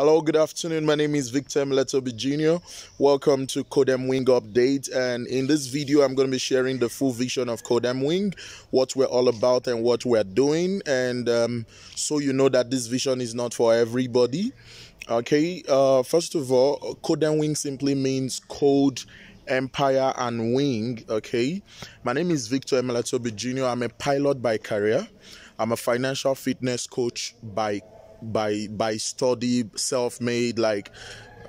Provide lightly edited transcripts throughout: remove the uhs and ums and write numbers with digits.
Hello, good afternoon. My name is Victor Meletobi Jr. Welcome to Codemwing Update. And in this video, I'm going to be sharing the full vision of Codemwing, what we're all about and what we're doing. And so you know that this vision is not for everybody. Okay, first of all, Codemwing simply means code, empire, and wing. Okay, my name is Victor Meletobi Jr. I'm a pilot by career. I'm a financial fitness coach by study, self-made. Like,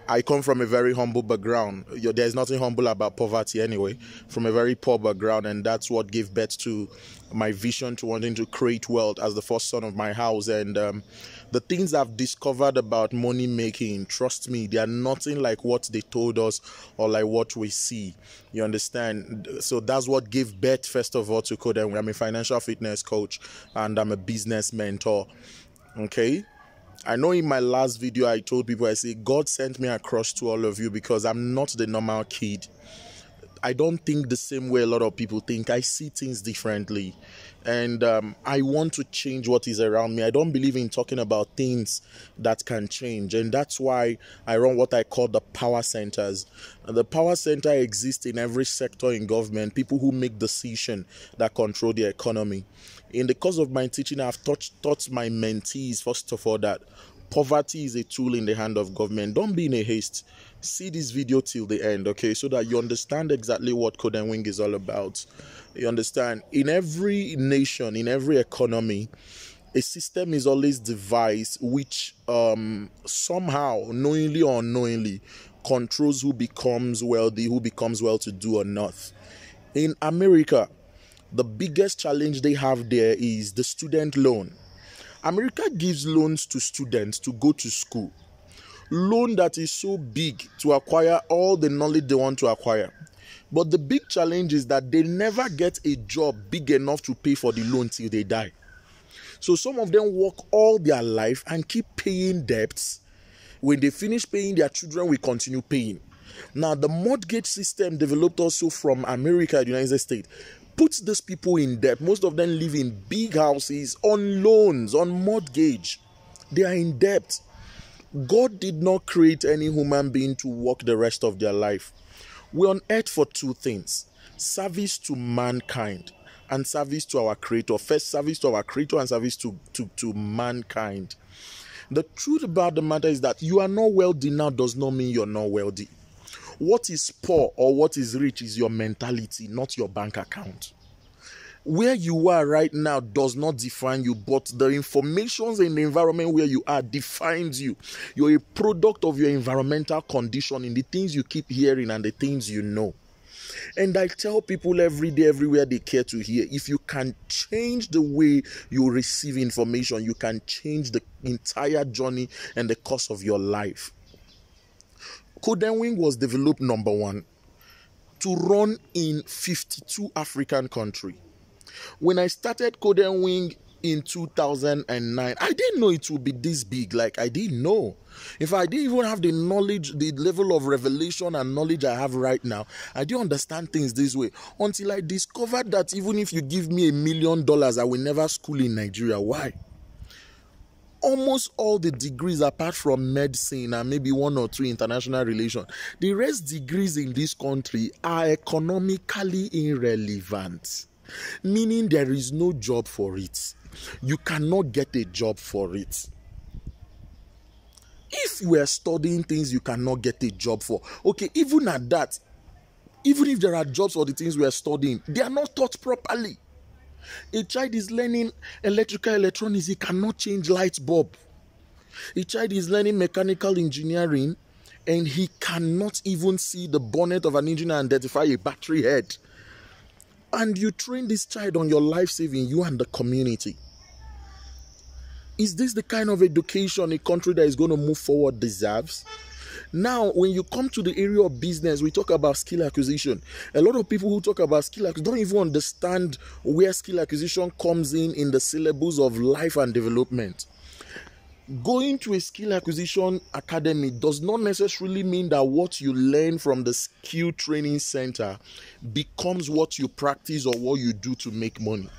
I come from a very humble background. There's nothing humble about poverty anyway, from a very poor background, and that's what gave birth to my vision to wanting to create wealth as the first son of my house. And the things I've discovered about money making, trust me, they are nothing like what they told us or like what we see. You understand? So that's what gave birth, first of all, to Codemwing. I'm a financial fitness coach and I'm a business mentor. Okay, I know in my last video I told people, I say God sent me across to all of you because I'm not the normal kid. I don't think the same way a lot of people think. I see things differently, and I want to change what is around me. I don't believe in talking about things that can change, and that's why I run what I call the power centers. And the power center exists in every sector in government, people who make decisions that control the economy. In the course of my teaching, I've taught my mentees, first of all, that poverty is a tool in the hand of government. Don't be in a haste. See this video till the end, okay, so that you understand exactly what Codemwing is all about. You understand? In every nation, in every economy, a system is always devised which somehow, knowingly or unknowingly, controls who becomes wealthy, who becomes well-to-do or not. In America, the biggest challenge they have there is the student loan. America gives loans to students to go to school. Loan that is so big to acquire all the knowledge they want to acquire. But the big challenge is that they never get a job big enough to pay for the loan till they die. So some of them work all their life and keep paying debts. When they finish paying, their children will continue paying. Now, the mortgage system developed also from America, the United States, puts these people in debt. Most of them live in big houses on loans, on mortgage. They are in debt. God did not create any human being to work the rest of their life. We're on earth for two things: service to mankind and service to our Creator. First, service to our Creator and service to mankind. The truth about the matter is that you are not wealthy now does not mean you're not wealthy. What is poor or what is rich is your mentality, not your bank account. Where you are right now does not define you, but the information in the environment where you are defines you. You're a product of your environmental condition, in the things you keep hearing and the things you know. And I tell people every day, everywhere they care to hear, if you can change the way you receive information, you can change the entire journey and the course of your life. Codemwing was developed, number one, to run in 52 African countries. When I started Codemwing in 2009, I didn't know it would be this big. Like, I didn't know. In fact, I didn't even have the knowledge, the level of revelation and knowledge I have right now. I didn't understand things this way until I discovered that even if you give me $1 million, I will never school in Nigeria. Why? Almost all the degrees, apart from medicine and maybe 1 or 2 international relations, the rest degrees in this country are economically irrelevant. Meaning there is no job for it. You cannot get a job for it. If you are studying things you cannot get a job for, okay, even at that, even if there are jobs for the things we are studying, they are not taught properly. A child is learning electrical electronics, he cannot change light bulb. A child is learning mechanical engineering and he cannot even see the bonnet of an engine and identify a battery head. And you train this child on your life saving, you and the community. Is this the kind of education a country that is going to move forward deserves? Now, when you come to the area of business, we talk about skill acquisition. A lot of people who talk about skill acquisition don't even understand where skill acquisition comes in the syllabus of life and development. Going to a skill acquisition academy does not necessarily mean that what you learn from the skill training center becomes what you practice or what you do to make money.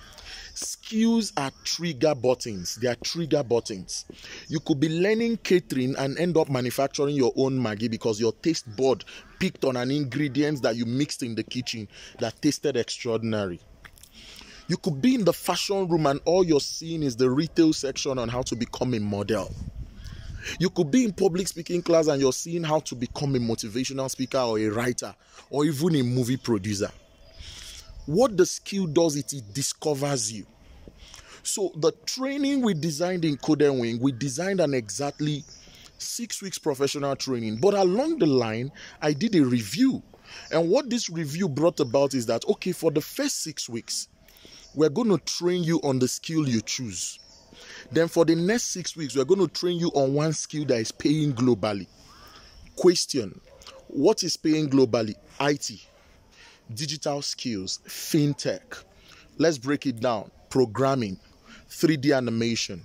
Skills are trigger buttons. They are trigger buttons. You could be learning catering and end up manufacturing your own Maggi because your taste bud picked on an ingredient that you mixed in the kitchen that tasted extraordinary. You could be in the fashion room and all you're seeing is the retail section on how to become a model. You could be in public speaking class and you're seeing how to become a motivational speaker or a writer or even a movie producer. What the skill does is it discovers you. So the training we designed in Codemwing, we designed an exactly 6 weeks professional training. But along the line, I did a review. And what this review brought about is that, okay, for the first 6 weeks, we're going to train you on the skill you choose. Then for the next 6 weeks, we're going to train you on one skill that is paying globally. Question: what is paying globally? IT, digital skills, fintech. Let's break it down. Programming, 3D animation,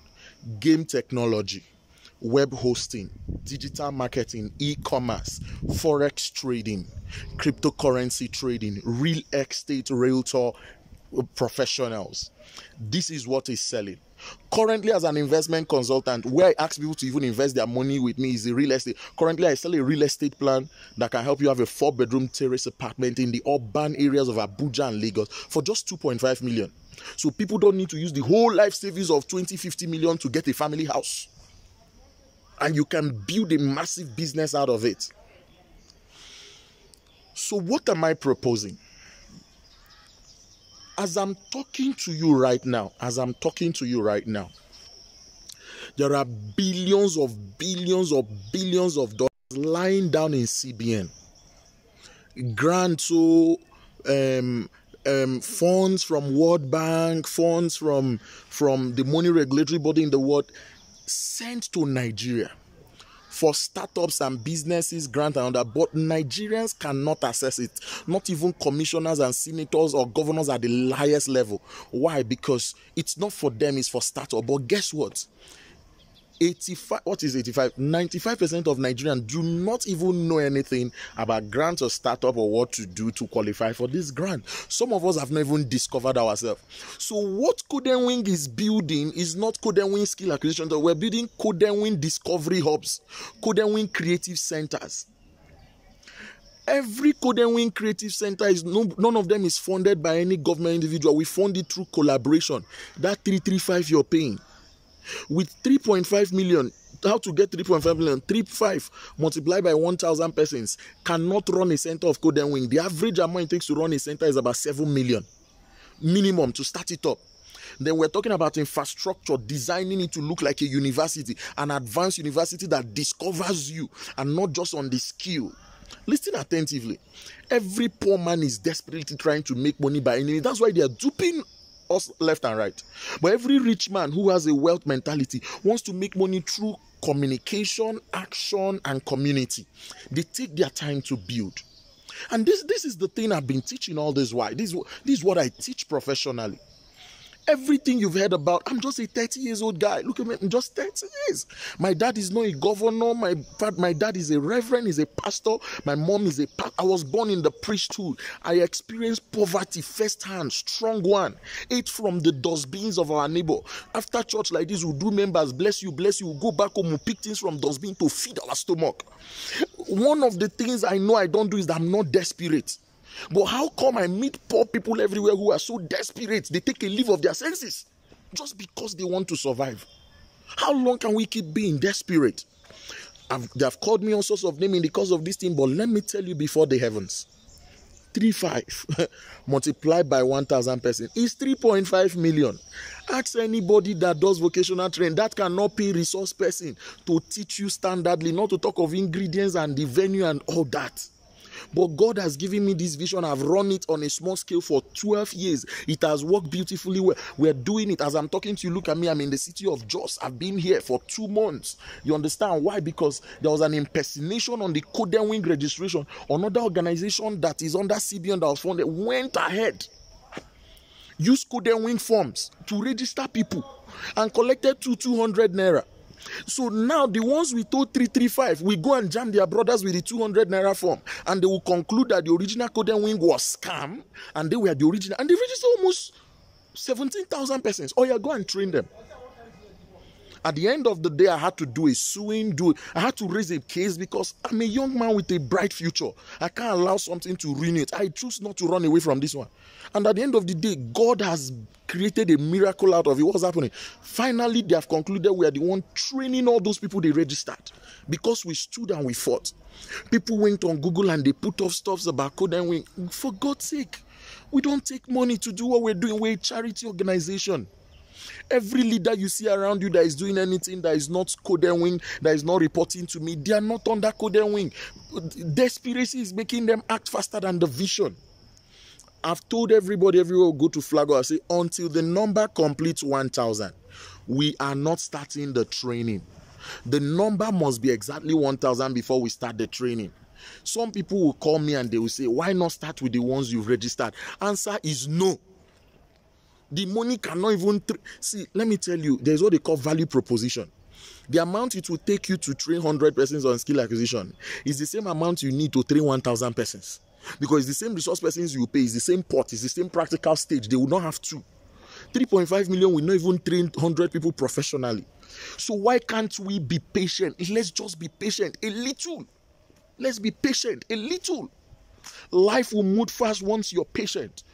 game technology, web hosting, digital marketing, e-commerce, forex trading, cryptocurrency trading, real estate realtor professionals. This is what is selling. Currently, as an investment consultant, where I ask people to even invest their money with me is the real estate. Currently, I sell a real estate plan that can help you have a 4-bedroom terrace apartment in the urban areas of Abuja and Lagos for just 2.5 million. So people don't need to use the whole life savings of 20-50 million to get a family house. And you can build a massive business out of it. So what am I proposing? As I'm talking to you right now, there are billions of dollars lying down in CBN. Grants, funds from World Bank, funds from the money regulatory body in the world sent to Nigeria for startups and businesses, grant and other, but Nigerians cannot access it. Not even commissioners and senators or governors at the highest level. Why? Because it's not for them, it's for startup. But guess what? 95% of Nigerians do not even know anything about grants or startup or what to do to qualify for this grant. Some of us have not even discovered ourselves. So what Codemwing is building is not Codemwing skill acquisition. We're building Codemwing discovery hubs, Codemwing creative centers. Every Codemwing creative center is none of them is funded by any government individual. We fund it through collaboration. That 335 you're paying. With 3.5 million, how to get 3.5 million? 3.5 multiplied by 1,000 persons cannot run a center of Codemwing. The average amount it takes to run a center is about 7 million minimum to start it up. Then we're talking about infrastructure, designing it to look like a university, an advanced university that discovers you and not just on the skill. Listen attentively. Every poor man is desperately trying to make money by any means. That's why they are duping us left and right. But every rich man who has a wealth mentality wants to make money through communication, action, and community. They take their time to build. And this is the thing I've been teaching all this while. This is what I teach professionally. Everything you've heard about, I'm just a 30 years old guy. Look at me, I'm just 30 years. My dad is not a governor. My dad is a reverend, he's a pastor. My mom is a pastor. I was born in the priesthood. I experienced poverty firsthand, strong one. Ate from the dustbins of our neighbor. After church like this, we'll do members, bless you. We'll go back home, we'll pick things from dustbin to feed our stomach. One of the things I know I don't do is that I'm not desperate. But how come I meet poor people everywhere who are so desperate? They take a leave of their senses just because they want to survive. How long can we keep being desperate? They have called me all sorts of names in the cause of this thing, but let me tell you before the heavens. 3.5 multiplied by 1,000 persons is 3.5 million. Ask anybody that does vocational training that cannot pay resource person to teach you standardly, not to talk of ingredients and the venue and all that. But God has given me this vision. I've run it on a small scale for 12 years. It has worked beautifully well. We're doing it. As I'm talking to you, look at me. I'm in the city of Jos. I've been here for 2 months. You understand why? Because there was an impersonation on the Codemwing registration. Another organization that is under CBN that was funded went ahead, used Codemwing forms to register people and collected 200 naira. So now the ones we told 335, we go and jam their brothers with the 200 naira form, and they will conclude that the original Codemwing was scam and they were the original, and they registered almost 17,000 persons. Oh, yeah, go and train them. At the end of the day, I had to do a suing, I had to raise a case because I'm a young man with a bright future. I can't allow something to ruin it. I choose not to run away from this one. And at the end of the day, God has created a miracle out of it. What's happening? Finally, they have concluded we are the one training all those people they registered because we stood and we fought. People went on Google and they put off stuff about Codemwing. For God's sake, we don't take money to do what we're doing. We're a charity organization. Every leader you see around you that is doing anything that is not Codemwing, that is not reporting to me, they are not under Codemwing. Desperacy is making them act faster than the vision. I've told everybody everywhere we go to Flago, I say, until the number completes 1,000, we are not starting the training. The number must be exactly 1,000 before we start the training. Some people will call me and they will say, why not start with the ones you've registered? Answer is no. The money cannot even... See, let me tell you, there's what they call value proposition. The amount it will take you to train 100 persons on skill acquisition is the same amount you need to train 1,000 persons. Because it's the same resource persons you pay, it's the same pot, it's the same practical stage. They will not have two. 3.5 million will not even train 100 people professionally. So why can't we be patient? Let's just be patient a little. Let's be patient a little. Life will move fast once you're patient.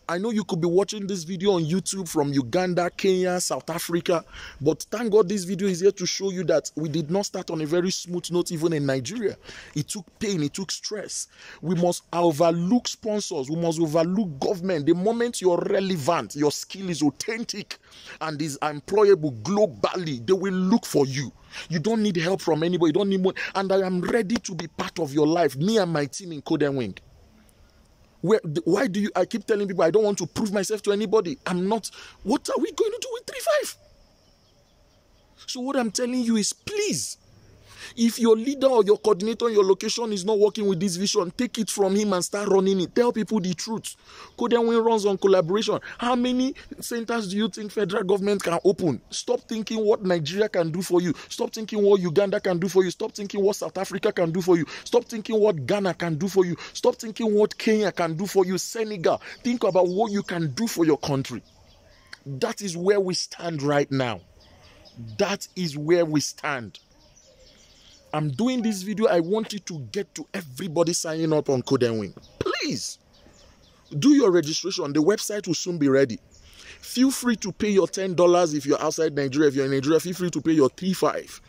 I know you could be watching this video on YouTube from Uganda, Kenya, South Africa, but thank God this video is here to show you that we did not start on a very smooth note even in Nigeria. It took pain, it took stress. We must overlook sponsors, we must overlook government. The moment you're relevant, your skill is authentic and is employable globally, they will look for you. You don't need help from anybody, you don't need money. And I am ready to be part of your life, me and my team in Codemwing. Why do you, I keep telling people I don't want to prove myself to anybody. I'm not, what are we going to do with 3.5? So what I'm telling you is, please, if your leader or your coordinator in your location is not working with this vision, take it from him and start running it. Tell people the truth. Codemwing runs on collaboration. How many centers do you think federal government can open? Stop thinking what Nigeria can do for you. Stop thinking what Uganda can do for you. Stop thinking what South Africa can do for you. Stop thinking what Ghana can do for you. Stop thinking what Kenya can do for you. Senegal. Think about what you can do for your country. That is where we stand right now. That is where we stand. I'm doing this video. I want it to get to everybody signing up on Codemwing. Please do your registration. The website will soon be ready. Feel free to pay your $10 if you're outside Nigeria. If you're in Nigeria, feel free to pay your $3.5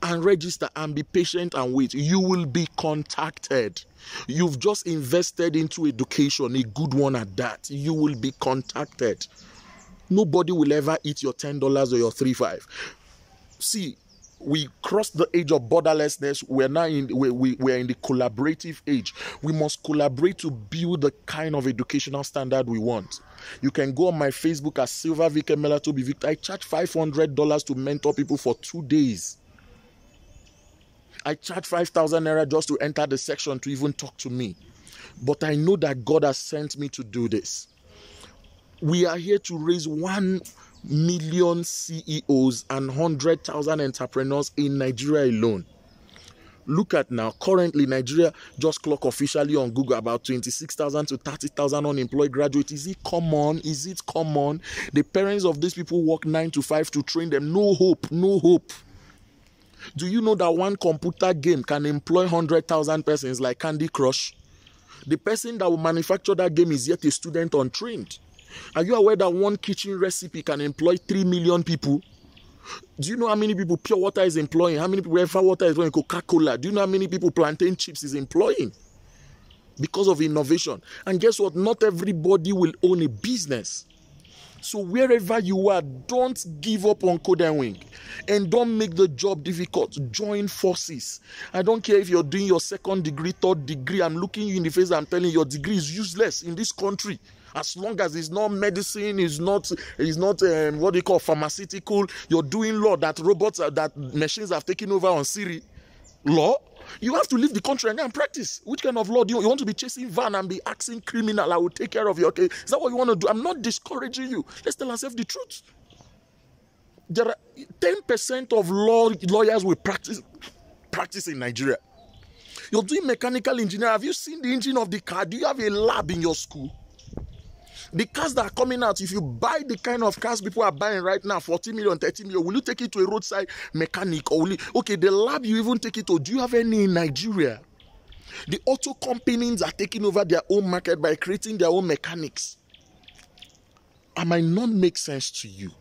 and register and be patient and wait. You will be contacted. You've just invested into education, a good one at that. You will be contacted. Nobody will ever eat your $10 or your $3.5. See, we crossed the age of borderlessness. We're now we're in the collaborative age. We must collaborate to build the kind of educational standard we want. You can go on my Facebook as Silver Vic Melatobi Victor. I charge $500 to mentor people for 2 days. I charge 5,000 naira just to enter the section to even talk to me. But I know that God has sent me to do this. We are here to raise 1 million CEOs and 100,000 entrepreneurs in Nigeria alone. Look at now, currently Nigeria just clock officially on Google about 26,000 to 30,000 unemployed graduates. Is it common? Is it common? The parents of these people work 9 to 5 to train them. No hope, no hope. Do you know that one computer game can employ 100,000 persons like Candy Crush? The person that will manufacture that game is yet a student untrained. Are you aware that one kitchen recipe can employ 3 million people? Do you know how many people pure water is employing? How many people Ever water is employing? Coca-Cola. Do you know how many people plantain chips is employing? Because of innovation. And guess what? Not everybody will own a business. So wherever you are, don't give up on Codemwing. And don't make the job difficult. Join forces. I don't care if you're doing your 2nd degree, 3rd degree. I'm looking you in the face and I'm telling you your degree is useless in this country. As long as it's not medicine, it's not what they call pharmaceutical. You're doing law that robots, that machines have taken over on Siri. Law? You have to leave the country and practice. Which kind of law do you want to be chasing van and be asking criminal, I will take care of your case? Is that what you want to do? I'm not discouraging you. Let's tell ourselves the truth. There are 10% of lawyers will practice in Nigeria. You're doing mechanical engineering. Have you seen the engine of the car? Do you have a lab in your school? The cars that are coming out, if you buy the kind of cars people are buying right now, 40 million, 30 million, will you take it to a roadside mechanic? Or will you, okay, the lab you even take it to, do you have any in Nigeria? The auto companies are taking over their own market by creating their own mechanics. I might not make sense to you,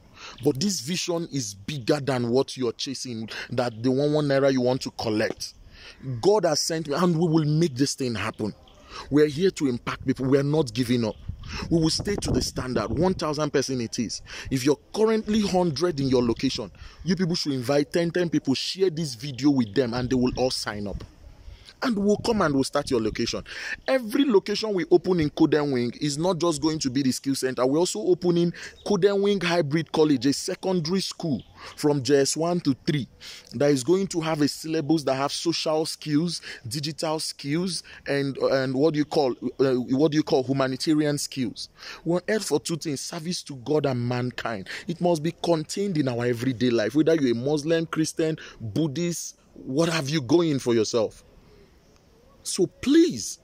but this vision is bigger than what you're chasing, that the 1 naira you want to collect. God has sent me, and we will make this thing happen. We're here to impact people. We're not giving up. We will stay to the standard. 1,000 person it is. If you're currently 100 in your location, you people should invite 10 people, share this video with them, and they will all sign up. And we'll come and we'll start your location. Every location we open in Codemwing is not just going to be the skill center. We're also opening Codemwing Hybrid College, a secondary school from JS1 to 3 that is going to have a syllabus that have social skills, digital skills, and what do you call humanitarian skills. We're on earth for two things: service to God and mankind. It must be contained in our everyday life, whether you're a Muslim, Christian, Buddhist, what have you going for yourself. So please,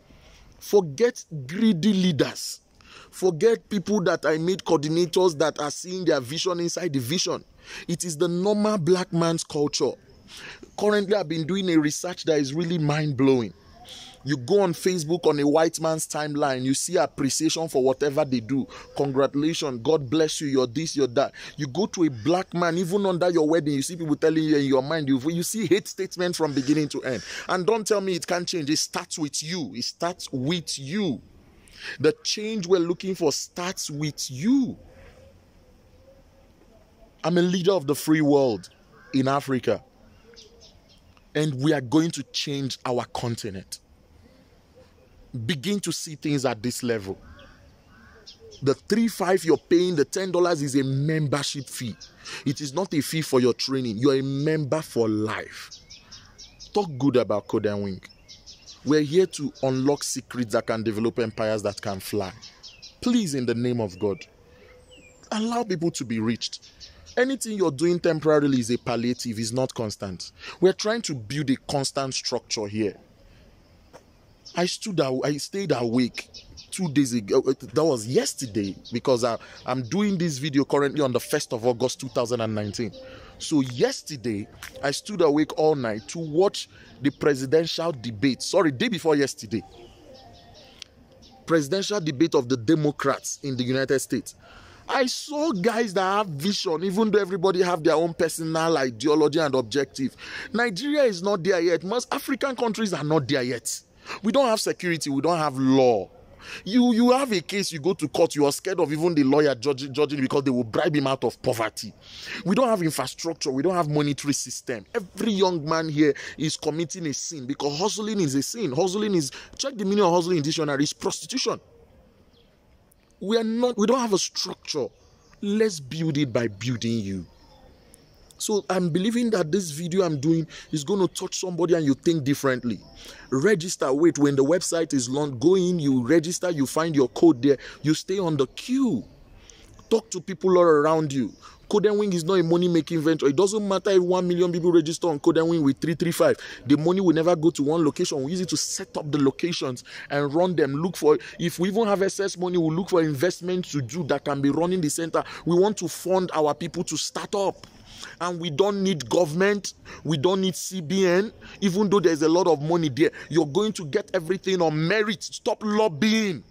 forget greedy leaders. Forget people that I made coordinators that are seeing their vision inside the vision. It is the normal black man's culture. Currently, I've been doing a research that is really mind-blowing. You go on Facebook on a white man's timeline, you see appreciation for whatever they do. Congratulations, God bless you, you're this, you're that. You go to a black man, even under your wedding, you see people telling you in your mind, you see hate statements from beginning to end. And don't tell me it can't change. It starts with you. It starts with you. The change we're looking for starts with you. I'm a leader of the free world in Africa. And we are going to change our continent. Begin to see things at this level. The $3.5 you're paying, the $10 is a membership fee. It is not a fee for your training. You're a member for life. Talk good about Codemwing. We're here to unlock secrets that can develop empires that can fly. Please, in the name of God, allow people to be reached. Anything you're doing temporarily is a palliative, is not constant. We're trying to build a constant structure here. I stayed awake 2 days ago. That was yesterday, because I'm doing this video currently on the 1st of August 2019. So yesterday, I stood awake all night to watch the presidential debate. Day before yesterday. Presidential debate of the Democrats in the United States. I saw guys that have vision, even though everybody have their own personal ideology and objective. Nigeria is not there yet. Most African countries are not there yet. We don't have security. We don't have law. You have a case, you go to court, you are scared of even the lawyer judging because they will bribe him out of poverty. We don't have infrastructure. We don't have monetary system. Every young man here is committing a sin, because hustling is a sin. Hustling is, check the meaning of hustling in dictionary, is prostitution. We don't have a structure. Let's build it by building you. So I'm believing that this video I'm doing is going to touch somebody and you think differently. Register. Wait, when the website is launched, go in, you register, you find your code there, you stay on the queue. Talk to people all around you. Codemwing is not a money-making venture. It doesn't matter if 1 million people register on Codemwing with 335. The money will never go to one location. We use it to set up the locations and run them. Look for, if we even have excess money, we'll look for investments to do that can be running the center. We want to fund our people to start up. And we don't need government. We don't need CBN. Even though there's a lot of money there, you're going to get everything on merit. Stop lobbying.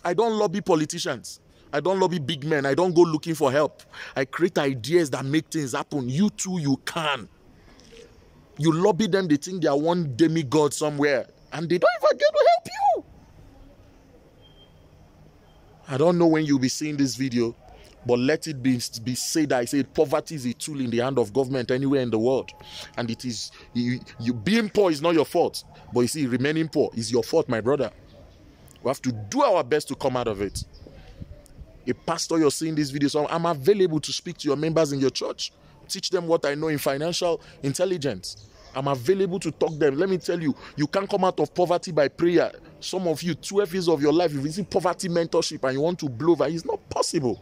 I don't lobby politicians. I don't lobby big men. I don't go looking for help. I create ideas that make things happen. You too, you can. You lobby them, they think they are one demigod somewhere, and they don't even get to help you. I don't know when you'll be seeing this video, but let it be said, I said poverty is a tool in the hand of government anywhere in the world. And it is, you being poor is not your fault. But you see, remaining poor is your fault, my brother. We have to do our best to come out of it. A pastor, you're seeing this video, so I'm available to speak to your members in your church. Teach them what I know in financial intelligence. I'm available to talk to them. Let me tell you, you can't come out of poverty by prayer. Some of you, 12 years of your life, you've seen poverty mentorship and you want to blow over. It's not possible.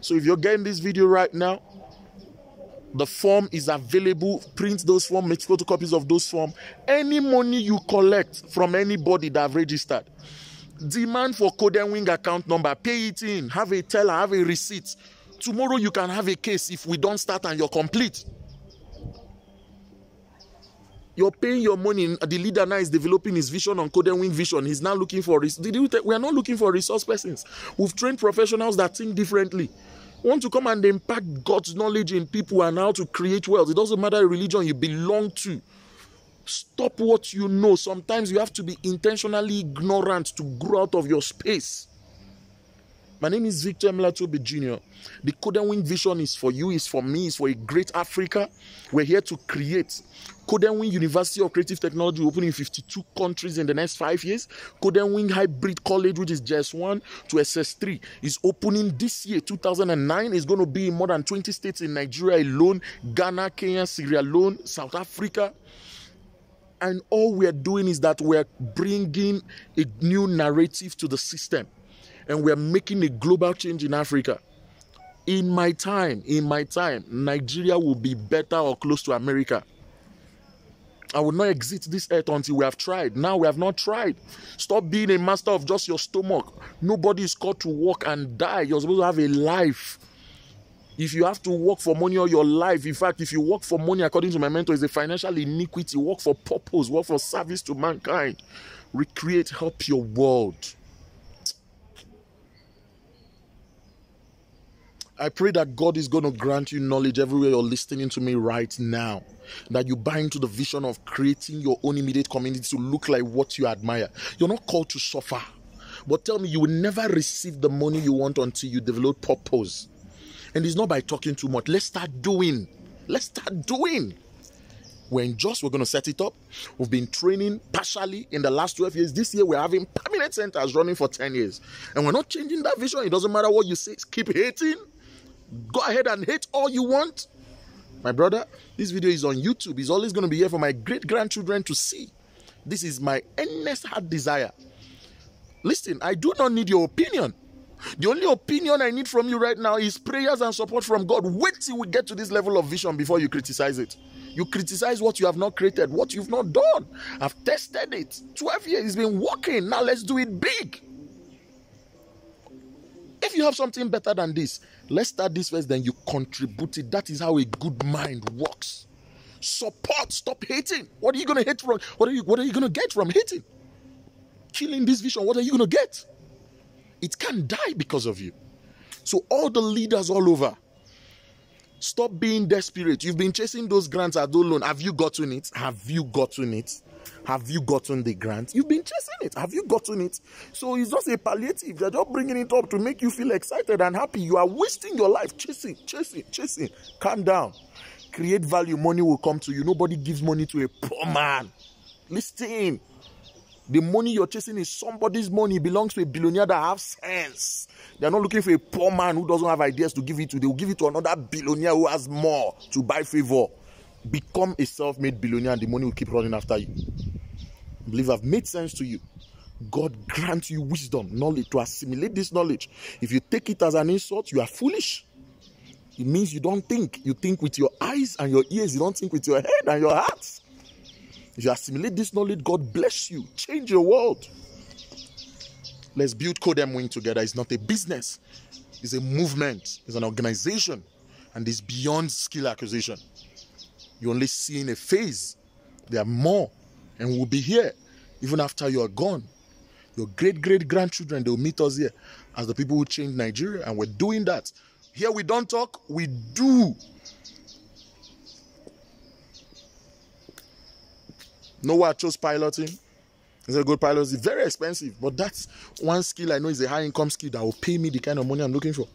So if you're getting this video right now, the form is available. Print those forms, make photocopies of those forms. Any money you collect from anybody that have registered, Demand for Codemwing account number. Pay it in. Have a teller. Have a receipt. Tomorrow you can have a case if we don't start and you're complete. You're paying your money. The leader now is developing his vision on Codemwing Vision. He's now looking for we are not looking for resource persons. We've trained professionals that think differently. We want to come and impact God's knowledge in people and how to create wealth. It doesn't matter the religion you belong to. Stop what you know. Sometimes you have to be intentionally ignorant to grow out of your space. My name is Victor Mlatobe Jr. The Codemwing Vision is for you, is for me, is for a great Africa. We're here to create. Codemwing University of Creative Technology will open in 52 countries in the next 5 years. Codemwing Hybrid College, which is JS1 to SS3, is opening this year, 2009. It's going to be in more than 20 states in Nigeria alone, Ghana, Kenya, Sierra Leone, South Africa. And all we're doing is that we're bringing a new narrative to the system. And we're making a global change in Africa. In my time, Nigeria will be better or close to America. I will not exit this earth until we have tried. Now we have not tried. Stop being a master of just your stomach. Nobody is called to work and die. You're supposed to have a life. If you have to work for money all your life, in fact, if you work for money, according to my mentor, it's a financial iniquity. Work for purpose, work for service to mankind. Recreate, help your world. I pray that God is going to grant you knowledge everywhere you're listening to me right now. That you buy into the vision of creating your own immediate community to look like what you admire. You're not called to suffer. But tell me, you will never receive the money you want until you develop purpose. And it's not by talking too much. Let's start doing. Let's start doing. We're in Jos. We're going to set it up. We've been training partially in the last 12 years. This year, we're having permanent centers running for 10 years. And we're not changing that vision. It doesn't matter what you say. Keep hating. Go ahead and hate all you want. My brother, this video is on YouTube. It's always going to be here for my great-grandchildren to see. This is my earnest heart desire. Listen, I do not need your opinion. The only opinion I need from you right now is prayers and support from God. Wait till we get to this level of vision before you criticize it. You criticize what you have not created, what you've not done. I've tested it. 12 years, it's been working. Now let's do it big. If you have something better than this, let's start this first, then you contribute it. That is how a good mind works. Support. Stop hating. What are you going to hate from? What are you going to get from hating? Killing this vision, what are you going to get? It can't die because of you. So all the leaders all over, stop being desperate. You've been chasing those grants at loan. Have you gotten it? Have you gotten it? Have you gotten the grant? You've been chasing it. Have you gotten it? So it's just a palliative. They're just bringing it up to make you feel excited and happy. You are wasting your life chasing. Calm down. Create value. Money will come to you. Nobody gives money to a poor man. Listen. The money you're chasing is somebody's money. It belongs to a billionaire that has sense. They're not looking for a poor man who doesn't have ideas to give it to. They will give it to another billionaire who has more to buy favor. Become a self-made billionaire and the money will keep running after you. I believe I've made sense to you. God grant you wisdom, knowledge to assimilate this knowledge. If you take it as an insult, you are foolish. It means you don't think. You think with your eyes and your ears. You don't think with your head and your heart. If you assimilate this knowledge, God bless you. Change your world. Let's build Codemwing together. It's not a business. It's a movement. It's an organization. And it's beyond skill acquisition. You're only seeing a phase. There are more. And we'll be here even after you are gone. Your great-great-grandchildren, they'll meet us here as the people who changed Nigeria. And we're doing that. Here we don't talk, we do. Know why I chose piloting? It's a good pilot. It's very expensive. But that's one skill I know is a high-income skill that will pay me the kind of money I'm looking for.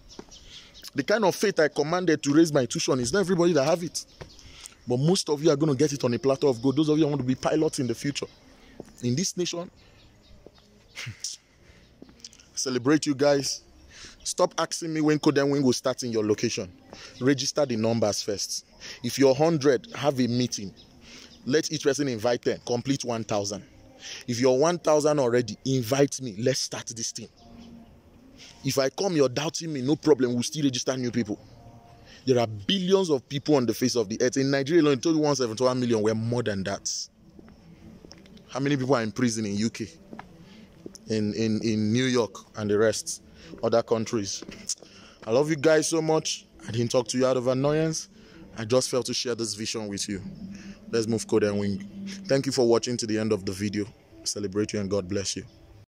The kind of faith I commanded to raise my tuition is not everybody that have it. But most of you are going to get it on a platter of gold. Those of you who want to be pilots in the future. In this nation, celebrate you guys. Stop asking me when Codemwing will start in your location. Register the numbers first. If you're 100, have a meeting. Let each person invite 10. Complete 1,000. If you're 1,000 already, invite me. Let's start this thing. If I come, you're doubting me, no problem. We'll still register new people. There are billions of people on the face of the earth. In Nigeria alone, told 171 million. We're more than that. How many people are in prison in UK? in New York and the rest, other countries. I love you guys so much. I didn't talk to you out of annoyance. I just felt to share this vision with you. Let's move Codemwing. Thank you for watching to the end of the video. I celebrate you and God bless you.